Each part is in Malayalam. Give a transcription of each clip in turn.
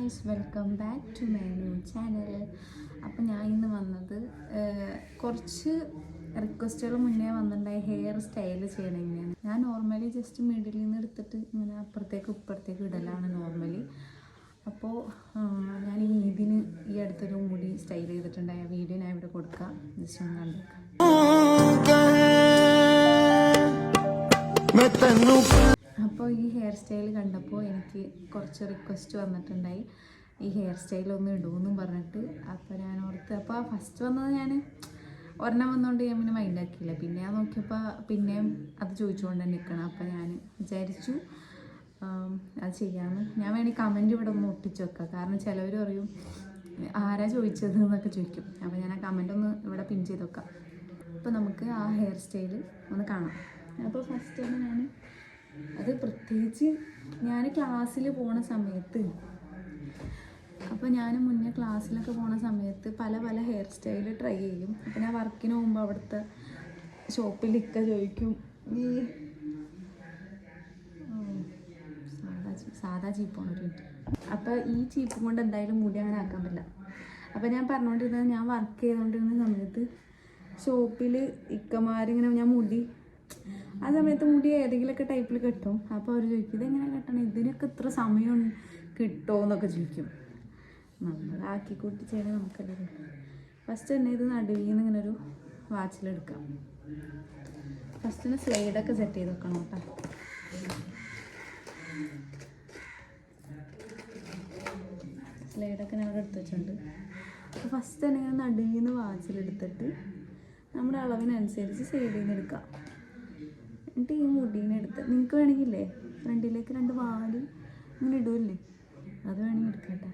Guys, welcome back to my new channel. അപ്പോൾ ഞാൻ ഇന്ന് വന്നത് കുറച്ച് റിക്വസ്റ്റുകൾ മുന്നേ വന്നിട്ടുണ്ടായി ഹെയർ സ്റ്റൈൽ ചെയ്യണം. ഇങ്ങനെയാണ് ഞാൻ നോർമലി ജസ്റ്റ് മിഡിലിൽ നിന്ന് എടുത്തിട്ട് ഇങ്ങനെ അപ്പുറത്തേക്ക് ഇപ്പുറത്തേക്ക് ഇടലാണ് നോർമലി. അപ്പോൾ ഞാൻ ഇതിന് ഈ അടുത്തൊരു മുടി സ്റ്റൈൽ ചെയ്തിട്ടുണ്ടായ വീഡിയോ ഞാൻ ഇവിടെ കൊടുക്കാം, ജസ്റ്റ് ഒന്ന് കണ്ടേക്കാം. അപ്പോൾ ഈ ഹെയർ സ്റ്റൈൽ കണ്ടപ്പോൾ എനിക്ക് കുറച്ച് റിക്വസ്റ്റ് വന്നിട്ടുണ്ടായി, ഈ ഹെയർ സ്റ്റൈൽ ഒന്ന് ഇടുമെന്നും പറഞ്ഞിട്ട്. അപ്പോൾ ഞാൻ ഓർത്ത്, അപ്പോൾ ഫസ്റ്റ് വന്നത് ഞാൻ ഒരെണ്ണം വന്നുകൊണ്ട് ഞാൻ പിന്നെ മൈൻഡാക്കിയില്ല. പിന്നെ ഞാൻ നോക്കിയപ്പോൾ പിന്നെയും അത് ചോദിച്ചുകൊണ്ട് തന്നെ നിൽക്കണം. അപ്പോൾ ഞാൻ വിചാരിച്ചു അത് ചെയ്യാമെന്ന്. ഞാൻ വേണമെങ്കിൽ കമൻറ്റ് ഇവിടെ ഒന്ന് ഒട്ടിച്ച് വെക്കാം, കാരണം ചിലവർ പറയും ആരാ ചോദിച്ചത് എന്നൊക്കെ ചോദിക്കും. അപ്പോൾ ഞാൻ ആ കമൻ്റ് ഒന്ന് ഇവിടെ പിൻ ചെയ്ത് വെക്കാം. അപ്പോൾ നമുക്ക് ആ ഹെയർ സ്റ്റൈൽ ഒന്ന് കാണാം. അപ്പോൾ ഫസ്റ്റ് തന്നെ ഞാൻ അത് പ്രത്യേകിച്ച് ഞാൻ ക്ലാസ്സിൽ പോണ സമയത്ത്, അപ്പോൾ ഞാൻ മുന്നേ ക്ലാസ്സിലൊക്കെ പോണ സമയത്ത് പല പല ഹെയർ സ്റ്റൈൽ ട്രൈ ചെയ്യും. അപ്പോൾ ഞാൻ വർക്കിന് പോകുമ്പോൾ അവിടുത്തെ ഷോപ്പിലൊക്കെ ചോദിക്കും, ഈ സാധാ ചീപ്പാണ് ഒരു മിനിറ്റ്. അപ്പോൾ ഈ ചീപ്പ് കൊണ്ട് എന്തായാലും മുടി അങ്ങനെ ആക്കാൻ പറ്റില്ല. അപ്പോൾ ഞാൻ പറഞ്ഞുകൊണ്ടിരുന്നത്, ഞാൻ വർക്ക് ചെയ്തുകൊണ്ടിരുന്ന സമയത്ത് ഷോപ്പിൽ ഇക്കമാരിങ്ങനെ ഞാൻ മുടി ആ സമയത്ത് മുടി ഏതെങ്കിലുമൊക്കെ ടൈപ്പിൽ കെട്ടും. അപ്പോൾ അവർ ചോദിക്കും ഇതെങ്ങനെ കെട്ടണം, ഇതിനൊക്കെ ഇത്ര സമയം കിട്ടുമോ എന്നൊക്കെ ചോദിക്കും. നമ്മൾ ആക്കിക്കൂട്ടി ചെയ്യണേ നമുക്കല്ലേ. ഫസ്റ്റ് തന്നെ ഇത് നടുവിൽ നിന്ന് ഇങ്ങനെ ഒരു വാച്ചിലെടുക്കാം. ഫസ്റ്റ് തന്നെ സ്ലൈഡൊക്കെ സെറ്റ് ചെയ്ത് വെക്കണം കേട്ടോ. സ്ലൈഡൊക്കെ ഞാൻ അവിടെ എടുത്ത് വെച്ചിട്ടുണ്ട്. അപ്പോൾ ഫസ്റ്റ് തന്നെ ഇങ്ങനെ നടുവിൽ നിന്ന് വാച്ചിലെടുത്തിട്ട് നമ്മുടെ അളവിനനുസരിച്ച് സൈഡിൽ നിന്ന് എടുക്കാം. എന്നിട്ട് ഈ മുടീനെ എടുത്ത് നിങ്ങൾക്ക് വേണമെങ്കിലേ ഫ്രണ്ടിലേക്ക് 2 വാല് ഇങ്ങനെ ഇടുമല്ലേ, അത് വേണമെങ്കിൽ എടുക്കട്ടെ.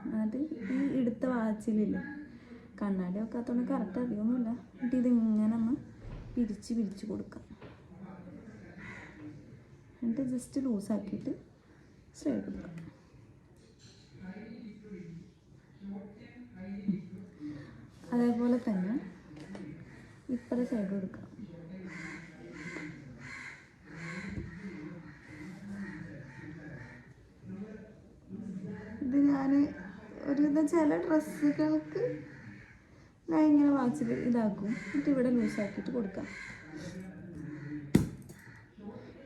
എന്നിട്ട് ഈ എടുത്ത വാച്ചിലില്ലേ, കണ്ണാടി വെക്കാത്തതുകൊണ്ട് കറക്റ്റ് അറിയൊന്നുമില്ല. എന്നിട്ട് ഇതിങ്ങനെ ഒന്ന് പിരിച്ച് കൊടുക്കാം. എന്നിട്ട് ജസ്റ്റ് ലൂസാക്കിയിട്ട് സ്ട്രൈറ്റ് കൊടുക്കാം. അതേപോലെ തന്നെ ഇപ്പുറത്തെ സൈഡ് കൊടുക്കാം. ഇത് ഞാൻ ഒരുവിധം ചില ഡ്രസ്സുകൾക്ക് ഞാൻ ഇങ്ങനെ വാച്ചിൽ ഇതാക്കും, എന്നിട്ട് ഇവിടെ ലൂസാക്കിയിട്ട് കൊടുക്കാം.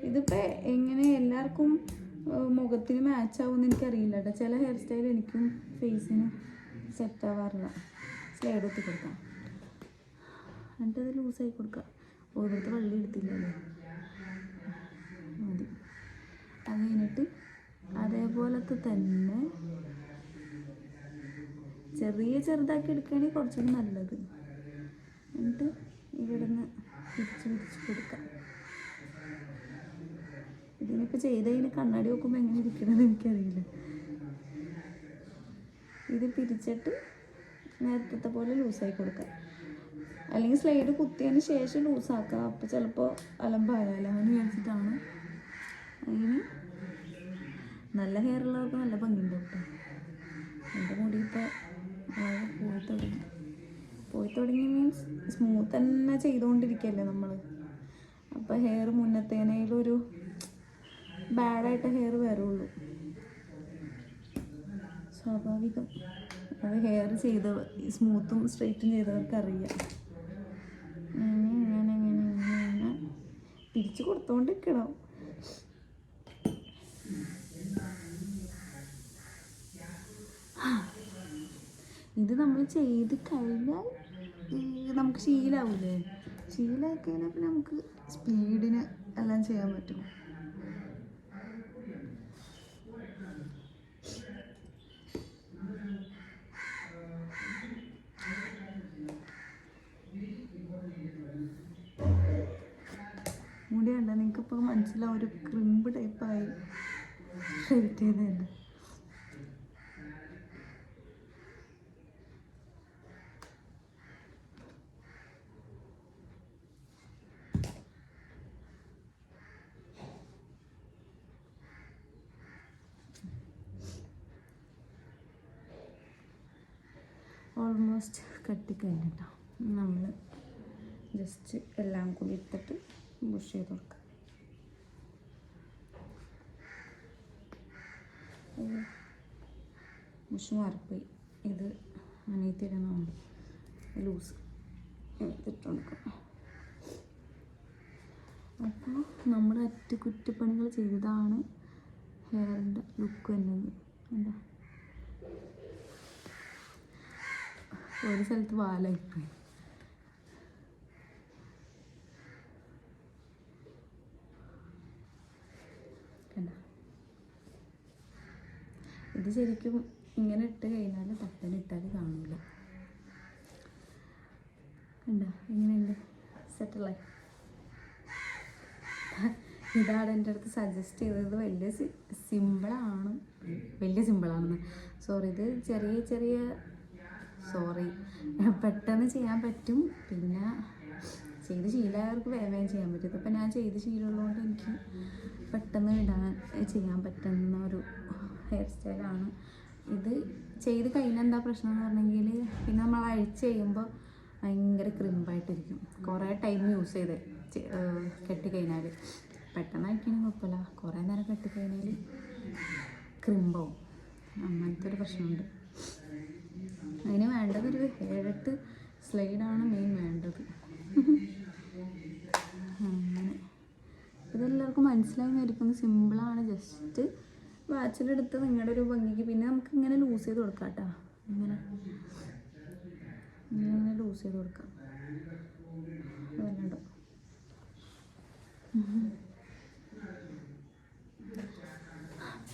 ഇതിപ്പോൾ എങ്ങനെ എല്ലാവർക്കും മുഖത്തിന് മാച്ച് ആവുമെന്ന് എനിക്കറിയില്ല കേട്ടോ. ചില ഹെയർ സ്റ്റൈൽ എനിക്കും ഫേസിന് സെറ്റ് ആവാറില്ല. സ്ലൈഡ് ഒത്തി കൊടുക്കാം, എന്നിട്ട് അത് ലൂസായി കൊടുക്കുക. ഓരോരുത്തർ വള്ളി എടുത്തില്ലല്ലോ, മതി. അത് കഴിഞ്ഞിട്ട് അതേപോലത്തെ തന്നെ ചെറുതാക്കി എടുക്കുകയാണെങ്കിൽ കുറച്ചുകൂടി നല്ലത്. എന്നിട്ട് ഇവിടെ നിന്ന് പിരിച്ച് കൊടുക്കാം. ഇതിനിപ്പോൾ ചെയ്തതിന് കണ്ണാടി നോക്കുമ്പോൾ എങ്ങനെ ഇരിക്കണമെന്ന് എനിക്കറിയില്ല. ഇത് പിരിച്ചിട്ട് നേരത്തെ പോലെ ലൂസായി കൊടുക്കാം, അല്ലെങ്കിൽ സ്ലൈഡ് കുത്തിയതിന് ശേഷം ലൂസാക്കാം. അപ്പോൾ ചിലപ്പോൾ അലമ്പായാലോ എന്ന് വിചാരിച്ചിട്ടാണ്. അതിന് നല്ല ഹെയർ ഉള്ളവർക്ക് നല്ല ഭംഗിയുണ്ട് കേട്ടോ. എൻ്റെ മുടി ഇപ്പോൾ പോയി തുടങ്ങി മീൻസ് സ്മൂത്ത് തന്നെ ചെയ്തുകൊണ്ടിരിക്കുകയല്ലേ നമ്മൾ. അപ്പോൾ ഹെയർ മുന്നത്തേനേലും ഒരു ബാഡായിട്ട് ഹെയർ വരുള്ളൂ, സ്വാഭാവികം. അത് ഹെയർ ചെയ്ത സ്മൂത്തും സ്ട്രെയിറ്റും ചെയ്തവർക്ക് അറിയാം. ഇങ്ങനെ പിരിച്ച് കൊടുത്തോണ്ടിരിക്കണം. ഇത് നമ്മൾ ചെയ്ത് കഴിഞ്ഞാൽ നമുക്ക് ശീലാവൂലേ. ശീലമായി കഴിഞ്ഞാൽ പിന്നെ നമുക്ക് സ്പീഡിന് എല്ലാം ചെയ്യാൻ പറ്റും. മുടി കണ്ട നിങ്ങൾക്കിപ്പോൾ മനസ്സിലാവും, ഒരു ക്രിമ്പ് ടൈപ്പായി ഷെയ്റ്റ് ചെയ്തതുണ്ട്. ഓൾമോസ്റ്റ് കട്ടിക്കഴിഞ്ഞിട്ടോ. നമ്മൾ ജസ്റ്റ് എല്ലാം കൂടി ഇട്ടിട്ട് ബുഷ് ചെയ്ത് കൊടുക്കാം. മുഷ് മാറിപ്പോയി. ഇത് അനിയത്തിടണമാണ് ലൂസ് ഇട്ട് കൊടുക്കാം. അപ്പോൾ നമ്മുടെ അറ്റകുറ്റപ്പണികൾ ചെയ്തതാണ് ഹെയറിൻ്റെ ലുക്ക് വരുന്നത്. എന്താ ഒരു സ്ഥലത്ത് വാലായിപ്പോയി. കണ്ട, ഇത് ശരിക്കും ഇങ്ങനെ ഇട്ട് കഴിഞ്ഞാൽ തട്ടനിട്ടാൽ കാണില്ല. കണ്ട എങ്ങനെയുണ്ട്? സെറ്റലായി. ഇതാണ് എൻ്റെ അടുത്ത് സജസ്റ്റ് ചെയ്തത്. വലിയ സിമ്പിളാണെന്ന് സോറി. ഇത് ചെറിയ പെട്ടെന്ന് ചെയ്യാൻ പറ്റും. പിന്നെ ചെയ്ത് ശീലമായവർക്ക് വേഗം ചെയ്യാൻ പറ്റും. ഇതിപ്പോൾ ഞാൻ ചെയ്ത് ശീലമുള്ളതുകൊണ്ട് എനിക്ക് പെട്ടെന്ന് ചെയ്യാൻ പറ്റുന്ന ഒരു ഹെയർ സ്റ്റൈലാണ് ഇത്. ചെയ്ത് കഴിഞ്ഞാൽ എന്താ പ്രശ്നം എന്ന് പറഞ്ഞെങ്കിൽ പിന്നെ നമ്മൾ അഴിച്ച് ചെയ്യുമ്പോൾ ഭയങ്കര ക്രിമ്പായിട്ടിരിക്കും. കുറേ ടൈം യൂസ് ചെയ്ത് കെട്ടിക്കഴിഞ്ഞാൽ പെട്ടെന്ന് അഴിക്കണമെങ്കിൽ കുഴപ്പമില്ല, കുറേ നേരം കെട്ടിക്കഴിഞ്ഞാൽ ക്രിമ്പാവും. അങ്ങനത്തെ ഒരു പ്രശ്നമുണ്ട്. അതിന് വേണ്ടത് ഒരു 7-8 സ്ലൈഡാണ് മെയിൻ വേണ്ടത്. അങ്ങനെ ഇതെല്ലാവർക്കും മനസ്സിലായി വിചാരിക്കുന്നു. സിമ്പിളാണ്. ജസ്റ്റ് വാച്ചിലെടുത്ത് നിങ്ങളുടെ ഒരു ഭംഗിക്ക് പിന്നെ നമുക്ക് ഇങ്ങനെ ലൂസ് ചെയ്ത് കൊടുക്കാം കേട്ടോ. ഇങ്ങനെ ലൂസ് ചെയ്ത് കൊടുക്കാം. വേണ്ടോ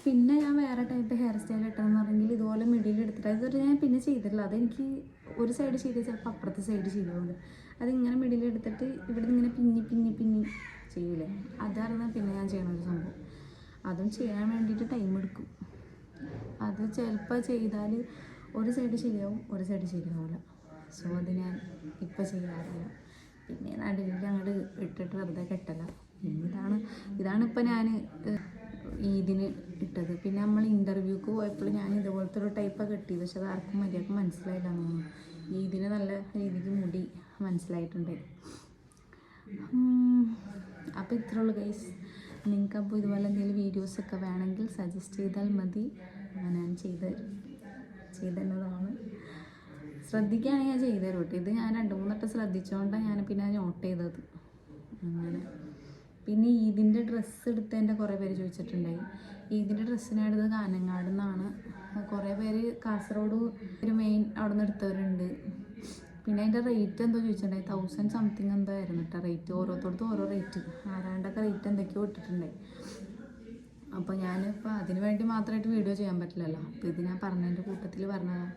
പിന്നെ ഞാൻ വേറെ ടൈപ്പ് ഹെയർ സ്റ്റൈൽ ഇട്ടതെന്ന് പറഞ്ഞെങ്കിൽ ഇതുപോലെ മിഡിൽ എടുത്തിട്ട് അതൊരു ഞാൻ പിന്നെ ചെയ്തിട്ടില്ല. അതെനിക്ക് ഒരു സൈഡ് ചെയ്ത് ചിലപ്പോൾ അപ്പുറത്തെ സൈഡ് ചെയ്തുകൊണ്ട് അതിങ്ങനെ മിഡിൽ എടുത്തിട്ട് ഇവിടെ നിന്ന് ഇങ്ങനെ പിന്നി ചെയ്യൂലേ, അതായിരുന്നു പിന്നെ ഞാൻ ചെയ്യണൊരു സംഭവം. അതും ചെയ്യാൻ വേണ്ടിയിട്ട് ടൈം എടുക്കും. അത് ചിലപ്പോൾ ചെയ്താൽ ഒരു സൈഡ് ശരിയാവും, ഒരു സൈഡ് ശരിയാവില്ല. സോ അത് ഞാൻ ഇപ്പം ചെയ്യാറില്ല. പിന്നെ നടുവിൽ അങ്ങോട്ട് ഇട്ടിട്ട് വെറുതെ കെട്ടല. ഇതാണ് ഇപ്പം ഞാൻ ഇതിന് ഇട്ടത്. പിന്നെ നമ്മൾ ഇൻ്റർവ്യൂക്ക് പോയപ്പോൾ ഞാൻ ഇതുപോലത്തെ ഒരു ടൈപ്പാണ് കെട്ടിയത്. പക്ഷെ അത് ആർക്കും മര്യാദക്ക് മനസ്സിലായില്ല എന്ന് തോന്നുന്നു. ഇതിന് നല്ല രീതിക്ക് മുടി മനസ്സിലായിട്ടുണ്ട്. അപ്പോൾ ഇത്രേ ഉള്ളൂ ഗൈസ്. നിങ്ങൾക്കപ്പോൾ ഇതുപോലെ എന്തെങ്കിലും വീഡിയോസൊക്കെ വേണമെങ്കിൽ സജസ്റ്റ് ചെയ്താൽ മതി, ഞാൻ ചെയ്തതാണ്. ശ്രദ്ധിക്കുകയാണെങ്കിൽ ഞാൻ ചെയ്തു തരും കേട്ടോ. ഇത് ഞാൻ 2-3 വട്ടം ശ്രദ്ധിച്ചുകൊണ്ടാണ് ഞാൻ പിന്നെ നോട്ട് ചെയ്തത്. അങ്ങനെ പിന്നെ ഈദിൻ്റെ ഡ്രസ്സ് എടുത്തതിൻ്റെ കുറേ പേര് ചോദിച്ചിട്ടുണ്ടായി. ഈദിൻ്റെ ഡ്രസ്സിനെടുത്തത് കാനങ്ങാട് നിന്നാണ്. കുറേ പേര് കാസർഗോഡ് ഒരു മെയിൻ അവിടെ നിന്ന് എടുത്തവരുണ്ട്. പിന്നെ അതിൻ്റെ റേറ്റ് എന്തോ ചോദിച്ചിട്ടുണ്ടായി. 1000 സംതിങ് എന്തോ ആയിരുന്നു കേട്ടോ റേറ്റ്. ഓരോരുത്തർക്കും ഓരോ റേറ്റ്, ആരാണ്ടൊക്കെ റേറ്റ് എന്തൊക്കെയോ ഇട്ടിട്ടുണ്ടായി. അപ്പോൾ ഞാനിപ്പോൾ അതിന് വേണ്ടി മാത്രമായിട്ട് വീഡിയോ ചെയ്യാൻ പറ്റില്ലല്ലോ. അപ്പോൾ ഇത് ഞാൻ പറഞ്ഞതിൻ്റെ കൂട്ടത്തിൽ പറഞ്ഞതാണ്.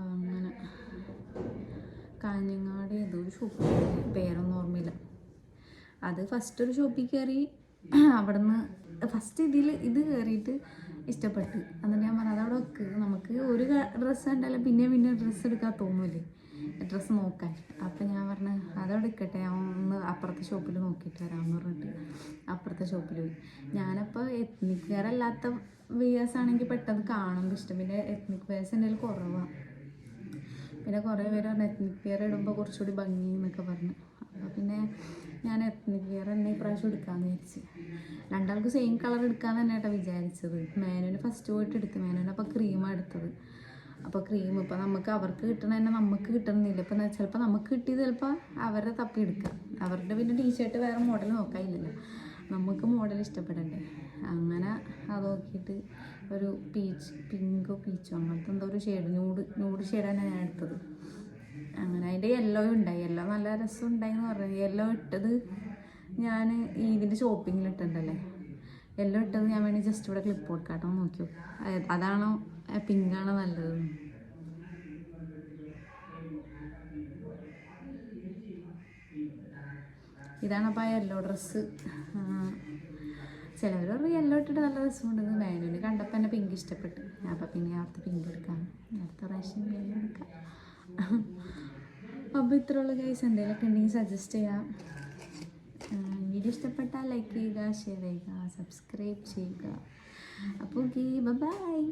അങ്ങനെ കാഞ്ഞങ്ങാട് ഏതൊരു ഷോപ്പിൽ, പേരൊന്നും ഓർമ്മയില്ല. അത് ഫസ്റ്റ് ഒരു ഷോപ്പിൽ കയറി. അവിടെ നിന്ന് ഫസ്റ്റ് ഇത് കയറിയിട്ട് ഇഷ്ടപ്പെട്ട്. എന്നിട്ട് ഞാൻ പറഞ്ഞു അതവിടെ വെക്ക്, നമുക്ക് ഒരു ഡ്രസ്സ് ഉണ്ടല്ലോ പിന്നെ ഡ്രസ്സ് എടുക്കാൻ തോന്നൂലേ, ഡ്രസ്സ് നോക്കാൻ. അപ്പം ഞാൻ പറഞ്ഞു അതവിടെ ഇരിക്കട്ടെ, ഞാൻ ഒന്ന് അപ്പുറത്തെ ഷോപ്പിൽ നോക്കിയിട്ട് വരാമെന്ന് പറഞ്ഞിട്ട് അപ്പുറത്തെ ഷോപ്പിൽ പോയി. ഞാനപ്പോൾ എത്നിക് വെയർ അല്ലാത്ത വെയേഴ്സ് ആണെങ്കിൽ പെട്ടെന്ന് കാണുമ്പോൾ ഇഷ്ടം. പിന്നെ എത്നിക് വെയേഴ്സ് എൻ്റെ കുറവാണ്. പിന്നെ കുറേ പേര് പറഞ്ഞു എത്നിക് വെയർ ഇടുമ്പോൾ കുറച്ചുകൂടി ഭംഗി എന്നൊക്കെ പറഞ്ഞു. അപ്പോൾ പിന്നെ ഞാൻ എത്നിക് വെയർ തന്നെ ഇപ്രാവശ്യം എടുക്കാമെന്ന് വിചാരിച്ച്. രണ്ടാൾക്ക് സെയിം കളർ എടുക്കാമെന്ന് തന്നെ കേട്ടോ വിചാരിച്ചത്. മേനോന് ഫസ്റ്റ് പോയിട്ട് എടുത്ത്. മേനോനപ്പോൾ ക്രീമാണ് എടുത്തത്. അപ്പോൾ ക്രീം ഇപ്പോൾ അവർക്ക് കിട്ടണ തന്നെ നമുക്ക് കിട്ടണമെന്നില്ല. ഇപ്പം ചിലപ്പോൾ നമുക്ക് കിട്ടിയത് ചിലപ്പോൾ അവരെ തപ്പി എടുക്കാം. അവരുടെ പിന്നെ ടീഷർട്ട് വേറെ മോഡൽ നോക്കാനില്ലല്ലോ, നമുക്ക് മോഡൽ ഇഷ്ടപ്പെടണ്ടേ. അങ്ങനെ അത് നോക്കിയിട്ട് ഒരു പിങ്കോ പീച്ചോ അങ്ങനത്തെ എന്തോ ഒരു ഷെയ്ഡ് ന്യൂഡ് ഷെയ്ഡാണ് ഞാൻ എടുത്തത്. അങ്ങനെ അതിൻ്റെ യെല്ലോ ഉണ്ടായി. യെല്ലോ നല്ല രസം ഉണ്ടായിന്ന് പറഞ്ഞു. യെല്ലോ ഇട്ടത് ഞാൻ ഇതിൻ്റെ ഷോപ്പിങ്ങിൽ ഇട്ടിട്ടുണ്ടല്ലേ. യെല്ലോ ഇട്ടത് ഞാൻ വേണമെങ്കിൽ ജസ്റ്റ് ഇവിടെ ക്ലിപ്പ് കൊടുക്കാട്ടോ, നോക്കിയോ അതാണോ പിങ്കാണോ നല്ലത്. ഇതാണപ്പോൾ ആ യെല്ലോ ഡ്രസ്സ്. ചിലവർ പറയും യെല്ലോ ഇട്ടിട്ട് നല്ല രസമുണ്ടെന്ന്. മേനോന് കണ്ടപ്പോൾ എന്നെ പിങ്ക് ഇഷ്ടപ്പെട്ടു. അപ്പം പിന്നെ അടുത്ത പിങ്ക് എടുക്കാം, അടുത്ത പ്രാവശ്യം യെല്ലോ എടുക്കാം. അപ്പോൾ ഇത്രയുള്ള ഗൈസ്. എന്തെങ്കിലുമൊക്കെ ഉണ്ടെങ്കിൽ സജസ്റ്റ് ചെയ്യാം. വീഡിയോ ഇഷ്ടപ്പെട്ടാൽ ലൈക്ക് ചെയ്യുക, ഷെയർ ചെയ്യുക, സബ്സ്ക്രൈബ് ചെയ്യുക. അപ്പോൾ ഓക്കെ, ബൈ.